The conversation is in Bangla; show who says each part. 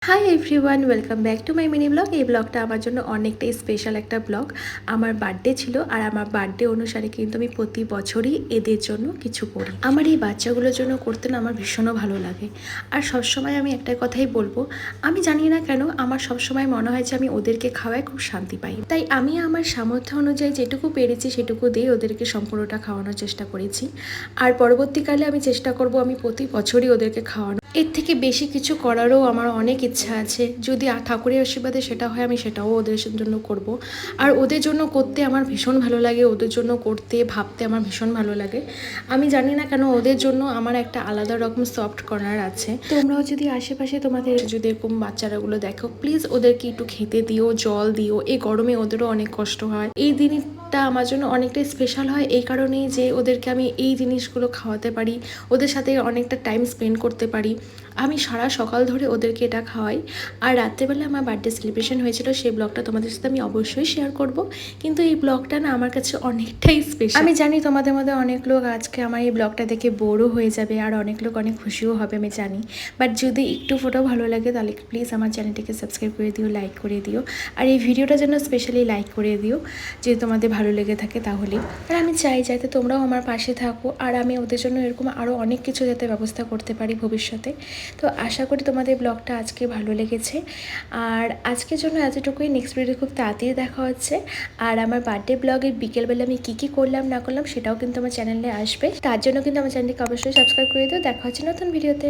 Speaker 1: Hi everyone, welcome back to my mini blog. এই ব্লগটা আমার জন্য অনেকটাই স্পেশাল একটা ব্লগ। আমার বার্থডে ছিল, আর আমার বার্থডে অনুসারে কিন্তু আমি প্রতি বছরই এদের জন্য কিছু করি। আমার এই বাচ্চাগুলোর জন্য করতে না আমার ভীষণও ভালো লাগে। আর সবসময় আমি একটা কথাই বলবো, আমি জানি না কেন আমার সবসময় মনে হয় যে আমি ওদেরকে খাওয়ায় খুব শান্তি পাই। তাই আমি আমার সামর্থ্য অনুযায়ী যেটুকু পেরেছি সেটুকু দিয়ে ওদেরকে সম্পূর্ণটা খাওয়ানোর চেষ্টা করেছি। আর পরবর্তীকালে আমি চেষ্টা করব আমি প্রতি বছরই ওদেরকে খাওয়ানো। এর থেকে বেশি কিছু করারও আমার অনেক ইচ্ছা আছে। যদি ঠাকুরের আশীর্বাদে সেটা হয়, আমি সেটাও ওদের জন্য করব। আর ওদের জন্য করতে আমার ভীষণ ভালো লাগে, ওদের জন্য করতে ভাবতে আমার ভীষণ ভালো লাগে। আমি জানি না কেন ওদের জন্য আমার একটা আলাদা রকম সফট কর্নার আছে। তোমরাও যদি আশেপাশে তোমাদের যদি এরকম বাচ্চারাগুলো দেখো, প্লিজ ওদেরকে একটু খেতে দিও, জল দিও। এই গরমে ওদেরও অনেক কষ্ট হয়। এই দিনটা আমার জন্য অনেকটাই স্পেশাল হয় এই কারণেই যে ওদেরকে আমি এই জিনিসগুলো খাওয়াতে পারি, ওদের সাথে অনেকটা টাইম স্পেন্ড করতে পারি। আমি সারা সকাল ধরে ওদেরকে এটা খাওয়াই। আর রাত্রেবেলা আমার বার্থডে সেলিব্রেশন হয়েছিল, সেই ব্লগটা তোমাদের সাথে আমি অবশ্যই শেয়ার করব। কিন্তু এই ব্লগটা না আমার কাছে অনেকটাই স্পেশাল। আমি জানি তোমাদের মধ্যে অনেক লোক আজকে আমার এই ব্লগটা দেখে বোরও হয়ে যাবে, আর অনেক লোক অনেক খুশিও হবে, আমি জানি। বাট যদি একটু ফোটাও ভালো লাগে তাহলে প্লিজ আমার চ্যানেলটিকে সাবস্ক্রাইব করে দিও, লাইক করে দিও। আর এই ভিডিওটা যেন স্পেশালি লাইক করে দিও যদি তোমাদের ভালো লেগে থাকে তাহলে। আর আমি চাই যাতে তোমরাও আমার পাশে থাকো, আর আমি ওদের জন্য এরকম আরও অনেক কিছু যাতে ব্যবস্থা করতে পারি ভবিষ্যতে। তো আশা করি তোমাদের ব্লগটা আজকে ভালো লেগেছে। আর আজকের জন্য এতটুকুই। নেক্সট ভিডিও খুব তাড়াতাড়ি দেখা হচ্ছে। আর আমার বার্থডে ব্লগে বিকেলবেলা আমি কী কী করলাম না করলাম সেটাও কিন্তু আমার চ্যানেলে আসবে। তার জন্য কিন্তু আমার চ্যানেলটিকে অবশ্যই সাবস্ক্রাইব করে দিও। দেখা হচ্ছে নতুন ভিডিওতে।